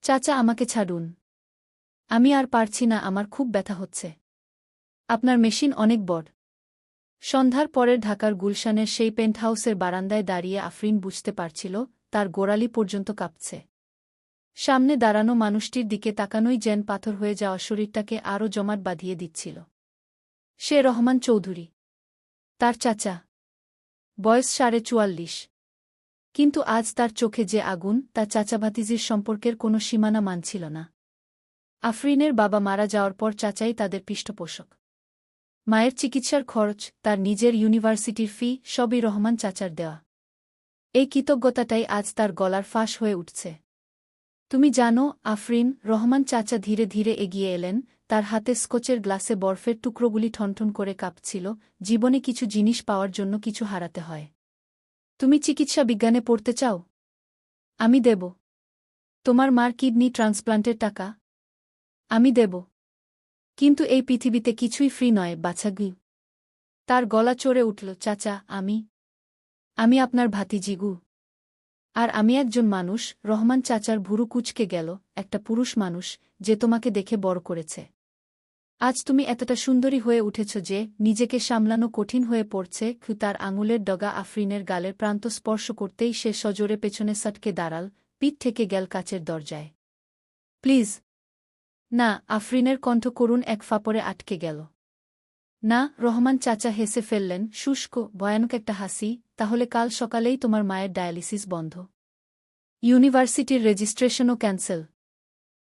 চাচা, আমাকে ছাড়ুন। আমি আর পারছি না, আমার খুব ব্যথা হচ্ছে। আপনার মেশিন অনেক বড়। সন্ধ্যার পরের ঢাকার গুলশানের সেই পেন্টহাউসের বারান্দায় দাঁড়িয়ে আফরিন বুঝতে পারছিল তার গোড়ালি পর্যন্ত কাঁপছে। সামনে দাঁড়ানো মানুষটির দিকে তাকানোই যেন পাথর হয়ে যাওয়া শরীরটাকে আরও জমাট বাঁধিয়ে দিচ্ছিল। সে রহমান চৌধুরী, তার চাচা। বয়স 44.5। কিন্তু আজ তার চোখে যে আগুন, তার চাচাভাতিজির সম্পর্কের কোনো সীমানা মানছিল না। আফরিনের বাবা মারা যাওয়ার পর চাচাই তাদের পৃষ্ঠপোষক। মায়ের চিকিৎসার খরচ, তার নিজের ইউনিভার্সিটির ফি সবই রহমান চাচার দেওয়া। এই কৃতজ্ঞতাটাই আজ তার গলার ফাঁস হয়ে উঠছে। তুমি জানো আফরিন, রহমান চাচা ধীরে ধীরে এগিয়ে এলেন, তার হাতে স্কচের গ্লাসে বরফের টুকরোগুলি ঠনঠন করে কাঁপছিল। জীবনে কিছু জিনিস পাওয়ার জন্য কিছু হারাতে হয়। তুমি চিকিৎসা বিজ্ঞানে পড়তে চাও? আমি দেব। তোমার মার কিডনি ট্রান্সপ্লান্টের টাকা? আমি দেব। কিন্তু এই পৃথিবীতে কিছুই ফ্রি নয়, বাছাগু। তার গলা চড়ে উঠল। চাচা, আমি আপনার ভাতিজিগু। আর আমি একজন মানুষ। রহমান চাচার ভুরু কুঁচকে গেল। একটা পুরুষ মানুষ, যে তোমাকে দেখে বড় করেছে। আজ তুমি এতটা সুন্দরী হয়ে উঠেছ যে নিজেকে সামলানো কঠিন হয়ে পড়ছে। তার আঙুলের ডগা আফরিনের গালের প্রান্ত স্পর্শ করতেই সে সজোরে পেছনে সটকে দাঁড়াল, পিঠ থেকে গেল কাচের দরজায়। প্লিজ। না। আফরিনের কণ্ঠ করুণ এক ফাপড়ে আটকে গেল। না। রহমান চাচা হেসে ফেললেন, শুষ্ক ভয়ানক একটা হাসি। তাহলে কাল সকালেই তোমার মায়ের ডায়ালিসিস বন্ধ। ইউনিভার্সিটির রেজিস্ট্রেশনও ক্যান্সেল।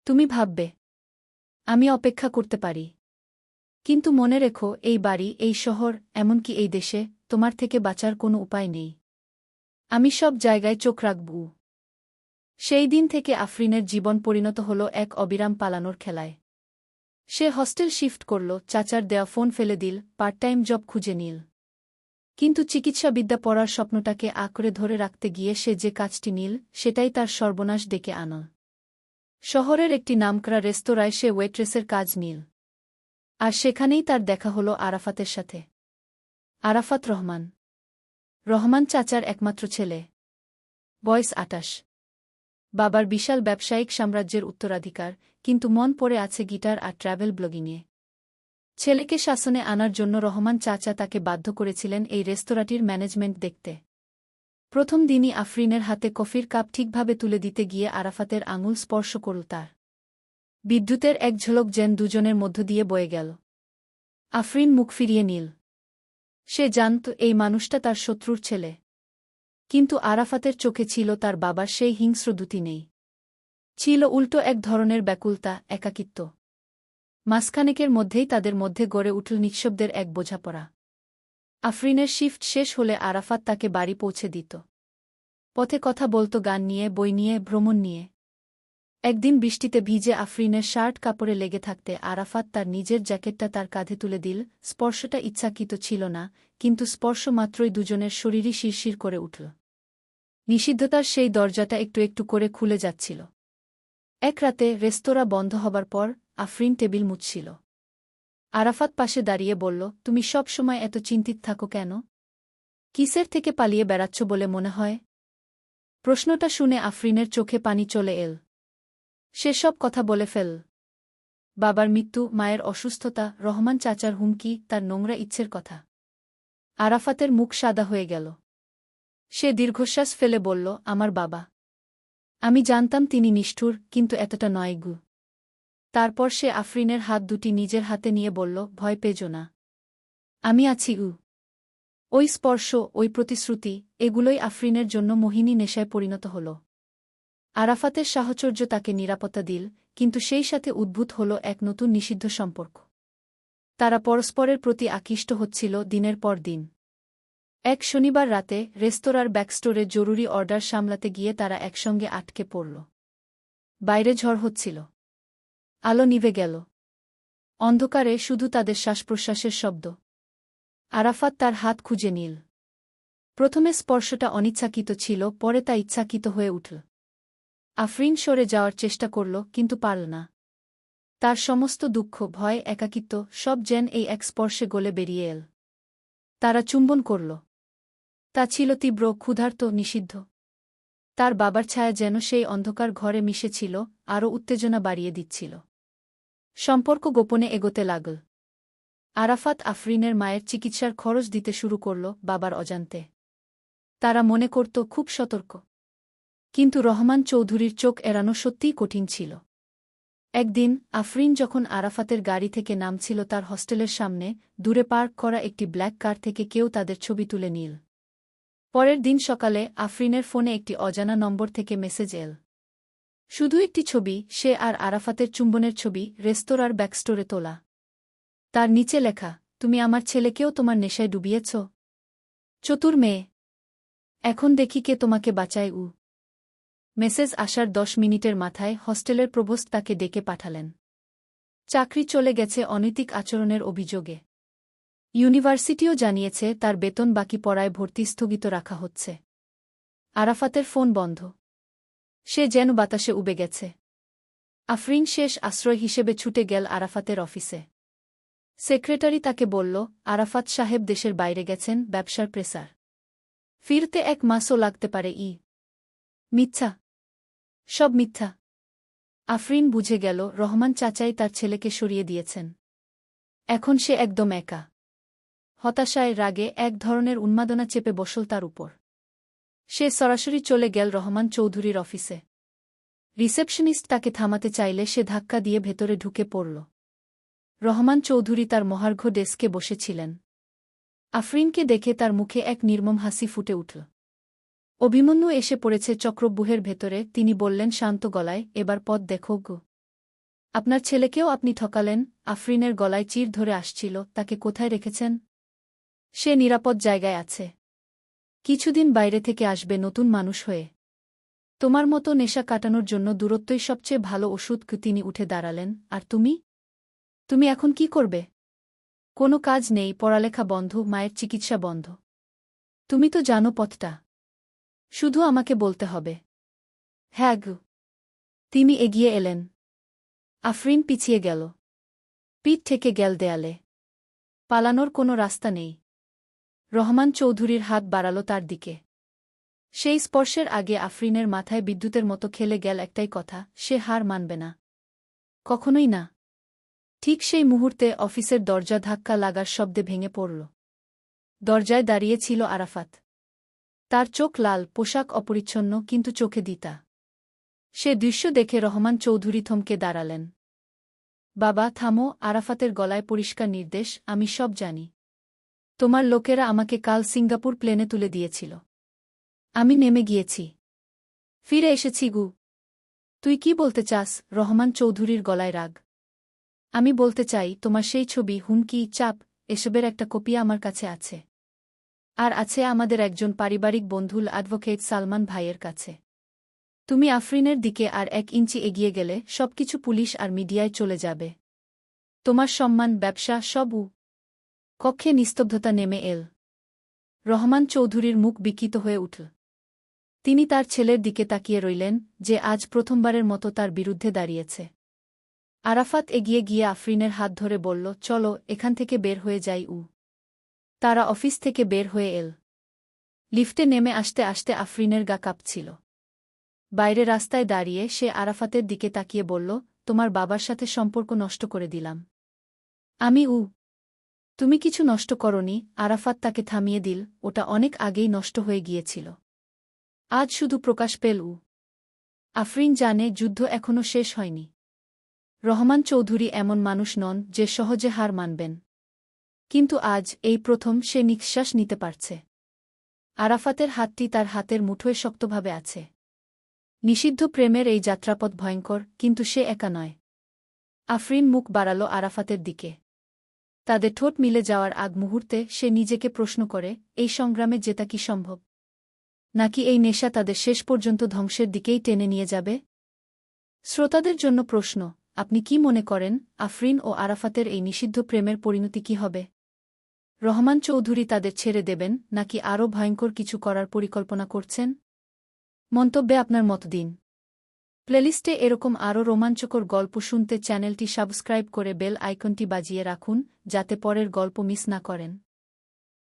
তুমি ভাববে আমি অপেক্ষা করতে পারি। কিন্তু মনে রেখো, এই বাড়ি, এই শহর, এমনকি এই দেশে তোমার থেকে বাঁচার কোনো উপায় নেই। আমি সব জায়গায় চোখ রাখব। সেই দিন থেকে আফরিনের জীবন পরিণত হল এক অবিরাম পালানোর খেলায়। সে হস্টেল শিফট করল, চাচার দেয়া ফোন ফেলে দিল, পার্ট টাইম জব খুঁজে নিল। কিন্তু চিকিৎসাবিদ্যা পড়ার স্বপ্নটাকে আঁকড়ে ধরে রাখতে গিয়ে সে যে কাজটি নিল, সেটাই তার সর্বনাশ ডেকে আনল। শহরের একটি নামকরা রেস্তোরাঁয় সে ওয়েট্রেসের কাজ নিল। আর সেখানেই তার দেখা হল আরাফাতের সাথে। আরাফাত রহমান, রহমান চাচার একমাত্র ছেলে। বয়স 28। বাবার বিশাল ব্যবসায়িক সাম্রাজ্যের উত্তরাধিকার, কিন্তু মন পড়ে আছে গিটার আর ট্র্যাভেল ব্লগিংয়ে। ছেলেকে শাসনে আনার জন্য রহমান চাচা তাকে বাধ্য করেছিলেন এই রেস্তোরাঁটির ম্যানেজমেন্ট দেখতে। প্রথম দিনই আফরিনের হাতে কফির কাপ ঠিকভাবে তুলে দিতে গিয়ে আরাফাতের আঙুল স্পর্শ করল তার। বিদ্যুতের এক ঝলক যেন দুজনের মধ্য দিয়ে বয়ে গেল। আফরিন মুখ ফিরিয়ে নিল। সে জানত এই মানুষটা তার শত্রুর ছেলে। কিন্তু আরাফাতের চোখে ছিল তার বাবার সেই হিংস্র দ্যুতি নেই। ছিল উল্টো এক ধরনের ব্যাকুলতা, একাকিত্ব। মাসখানেকের মধ্যেই তাদের মধ্যে গড়ে উঠল নিঃশব্দের এক বোঝাপড়া। আফরিনের শিফট শেষ হলে আরাফাত তাকে বাড়ি পৌঁছে দিত। পথে কথা বলত গান নিয়ে, বই নিয়ে, ভ্রমণ নিয়ে। একদিন বৃষ্টিতে ভিজে আফরিনের শার্ট কাপড়ে লেগে থাকতে আরাফাত তার নিজের জ্যাকেটটা তার কাঁধে তুলে দিল। স্পর্শটা ইচ্ছাকৃত ছিল না, কিন্তু স্পর্শ মাত্রই দুজনের শরীরই শিরশির করে উঠল। নিষিদ্ধতার সেই দরজাটা একটু একটু করে খুলে যাচ্ছিল। এক রাতে রেস্তোরাঁ বন্ধ হবার পর আফরিন টেবিল মুছছিল। আরাফাত পাশে দাঁড়িয়ে বলল, তুমি সব সময় এত চিন্তিত থাকো কেন? কিসের থেকে পালিয়ে বেড়াচ্ছ বলে মনে হয়? প্রশ্নটা শুনে আফরিনের চোখে পানি চলে এল। সে সব কথা বলে ফেল। বাবার মৃত্যু, মায়ের অসুস্থতা, রহমান চাচার হুমকি, তার নোংরা ইচ্ছের কথা। আরাফাতের মুখ সাদা হয়ে গেল। সে দীর্ঘশ্বাস ফেলে বলল, আমার বাবা। আমি জানতাম তিনি নিষ্ঠুর, কিন্তু এতটা নয় গু। তারপর সে আফরিনের হাত দুটি নিজের হাতে নিয়ে বলল, ভয় পেজো না। আমি আছি গু। ওই স্পর্শ, ওই প্রতিশ্রুতি, এগুলোই আফরিনের জন্য মোহিনী নেশায় পরিণত হল। আরাফাতের সাহচর্য তাকে নিরাপত্তা দিল, কিন্তু সেই সাথে উদ্ভূত হল এক নতুন নিষিদ্ধ সম্পর্ক। তারা পরস্পরের প্রতি আকৃষ্ট হচ্ছিল দিনের পর দিন। এক শনিবার রাতে রেস্তোরাঁর ব্যাকস্টোরে জরুরি অর্ডার সামলাতে গিয়ে তারা একসঙ্গে আটকে পড়ল। বাইরে ঝড় হচ্ছিল। আলো নিভে গেল। অন্ধকারে শুধু তাদের শ্বাসপ্রশ্বাসের শব্দ। আরাফাত তার হাত খুঁজে নিল। প্রথমে স্পর্শটা অনিচ্ছাকৃত ছিল, পরে তা ইচ্ছাকৃত হয়ে উঠল। আফরিন সরে যাওয়ার চেষ্টা করল, কিন্তু পারল না। তার সমস্ত দুঃখ, ভয়, একাকিত্ব সব যেন এই এক স্পর্শে গলে বেরিয়ে এল। তারা চুম্বন করল। তা ছিল তীব্র, ক্ষুধার্ত, নিষিদ্ধ। তার বাবার ছায়া যেন সেই অন্ধকার ঘরে মিশেছিল, আরও উত্তেজনা বাড়িয়ে দিচ্ছিল। সম্পর্ক গোপনে এগোতে লাগল। আরাফাত আফরিনের মায়ের চিকিৎসার খরচ দিতে শুরু করল বাবার অজান্তে। তারা মনে করত খুব সতর্ক। কিন্তু রহমান চৌধুরীর চোখ এড়ানো সত্যিই কঠিন ছিল। একদিন আফরিন যখন আরাফাতের গাড়ি থেকে নামছিল তার হস্টেলের সামনে, দূরে পার্ক করা একটি ব্ল্যাক কার থেকে কেউ তাদের ছবি তুলে নিল। পরের দিন সকালে আফরিনের ফোনে একটি অজানা নম্বর থেকে মেসেজ এল। শুধু একটি ছবি, সে আর আরাফাতের চুম্বনের ছবি, রেস্তোরাঁর ব্যাকস্টোরে তোলা। তার নিচে লেখা, তুমি আমার ছেলেকেও তোমার নেশায় ডুবিয়েছ। চতুর মেয়ে। এখন দেখি কে তোমাকে বাঁচায়। মেসেজ আসার 10 মিনিটের মাথায় হস্টেলের প্রভোস্ট তাকে ডেকে পাঠালেন। চাকরি চলে গেছে অনৈতিক আচরণের অভিযোগে। ইউনিভার্সিটিও জানিয়েছে তার বেতন বাকি পড়ায় ভর্তি স্থগিত রাখা হচ্ছে। আরাফাতের ফোন বন্ধ। সে যেন বাতাসে উবে গেছে। আফরিন শেষ আশ্রয় হিসেবে ছুটে গেল আরাফাতের অফিসে। সেক্রেটারি তাকে বলল, আরাফাত সাহেব দেশের বাইরে গেছেন, ব্যবসার প্রেসার। ফিরতে 1 মাসও লাগতে পারে। মিথ্যা। সব মিথ্যা। আফরিন বুঝে গেল রহমান চাচাই তার ছেলেকে সরিয়ে দিয়েছেন। এখন সে একদম একা। হতাশায়, রাগে এক ধরনের উন্মাদনা চেপে বসল তার উপর। সে সরাসরি চলে গেল রহমান চৌধুরীর অফিসে। রিসেপশনিস্ট তাকে থামাতে চাইলে সে ধাক্কা দিয়ে ভেতরে ঢুকে পড়ল। রহমান চৌধুরী তার মহার্ঘ ডেস্কে বসেছিলেন। আফরিনকে দেখে তার মুখে এক নির্মম হাসি ফুটে উঠল। অভিমন্যু এসে পড়েছে চক্রব্যূহের ভেতরে। তিনি বললেন শান্ত গলায়, এবার পথ দেখো গো। আপনার ছেলেকেও আপনি ঠকালেন। আফরিনের গলায় চির ধরে আসছিল, তাকে কোথায় রেখেছেন? সে নিরাপদ জায়গায় আছে। কিছুদিন বাইরে থেকে আসবে নতুন মানুষ হয়ে। তোমার মতো নেশা কাটানোর জন্য দূরত্বই সবচেয়ে ভালো ওষুধ। তিনি উঠে দাঁড়ালেন। আর তুমি? তুমি এখন কি করবে? কোনো কাজ নেই, পড়ালেখা বন্ধ, মায়ের চিকিৎসা বন্ধ। তুমি তো জানো পথটা। শুধু আমাকে বলতে হবে। হ্যাঁ গো। তিনি এগিয়ে এলেন। আফরিন পিছিয়ে গেল। পিঠ থেকে গেল দেয়ালে। পালানোর কোনো রাস্তা নেই। রহমান চৌধুরীর হাত বাড়াল তার দিকে। সেই স্পর্শের আগে আফরিনের মাথায় বিদ্যুতের মতো খেলে গেল একটাই কথা, সে হার মানবে না। কখনোই না। ঠিক সেই মুহূর্তে অফিসের দরজা ধাক্কা লাগার শব্দে ভেঙে পড়ল। দরজায় দাঁড়িয়ে ছিল আরাফাত। তার চোখ লাল, পোশাক অপরিচ্ছন্ন, কিন্তু চোখে দিতা। সে দৃশ্য দেখে রহমান চৌধুরী থমকে দাঁড়ালেন। বাবা থামো। আরাফাতের গলায় পরিষ্কার নির্দেশ, আমি সব জানি। তোমার লোকেরা আমাকে কাল সিঙ্গাপুর প্লেনে তুলে দিয়েছিল। আমি নেমে গিয়েছি। ফিরে এসেছি গু। তুই কি বলতে চাস? রহমান চৌধুরীর গলায় রাগ। আমি বলতে চাই, তোমার সেই ছবি, হুমকি, চাপ, এসবের একটা কপি আমার কাছে আছে। আর আছে আমাদের একজন পারিবারিক বন্ধুল অ্যাডভোকেট সালমান ভাইয়ের কাছে। তুমি আফরিনের দিকে আর 1 ইঞ্চি এগিয়ে গেলে সবকিছু পুলিশ আর মিডিয়ায় চলে যাবে। তোমার সম্মান, ব্যবসা, সব। কক্ষে নিস্তব্ধতা নেমে এল। রহমান চৌধুরীর মুখ বিকৃত হয়ে উঠল। তিনি তার ছেলের দিকে তাকিয়ে রইলেন, যে আজ প্রথমবারের মতো তার বিরুদ্ধে দাঁড়িয়েছে। আরাফাত এগিয়ে গিয়ে আফরিনের হাত ধরে বলল, চলো এখান থেকে বের হয়ে যাই। তারা অফিস থেকে বের হয়ে এল। লিফটে নেমে আসতে আসতে আফরিনের গা কাঁপছিল। বাইরে রাস্তায় দাঁড়িয়ে সে আরাফাতের দিকে তাকিয়ে বলল, তোমার বাবার সাথে সম্পর্ক নষ্ট করে দিলাম আমি। তুমি কিছু নষ্ট করনি। আরাফাত তাকে থামিয়ে দিল, ওটা অনেক আগেই নষ্ট হয়ে গিয়েছিল। আজ শুধু প্রকাশ পেল। আফরিন জানে যুদ্ধ এখনও শেষ হয়নি। রহমান চৌধুরী এমন মানুষ নন যে সহজে হার মানবেন। কিন্তু আজ এই প্রথম সে নিঃশ্বাস নিতে পারছে। আরাফাতের হাতটি তার হাতের মুঠোয় শক্তভাবে আছে। নিষিদ্ধ প্রেমের এই যাত্রাপথ ভয়ঙ্কর, কিন্তু সে একা নয়। আফরিন মুখ বাড়াল আরাফাতের দিকে। তাদের ঠোঁট মিলে যাওয়ার আগ মুহূর্তে সে নিজেকে প্রশ্ন করে, এই সংগ্রামে জেতা কি সম্ভব? নাকি এই নেশা তাদের শেষ পর্যন্ত ধ্বংসের দিকেই টেনে নিয়ে যাবে? শ্রোতাদের জন্য প্রশ্ন, আপনি কি মনে করেন আফরিন ও আরাফাতের এই নিষিদ্ধ প্রেমের পরিণতি কি হবে? রহমান চৌধুরী তাদের ছেড়ে দেবেন, নাকি আরও ভয়ঙ্কর কিছু করার পরিকল্পনা করছেন? মন্তব্যে আপনার মত দিন। প্লেলিস্টে এরকম আরও রোমাঞ্চকর গল্প শুনতে চ্যানেলটি সাবস্ক্রাইব করে বেল আইকনটি বাজিয়ে রাখুন, যাতে পরের গল্প মিস না করেন।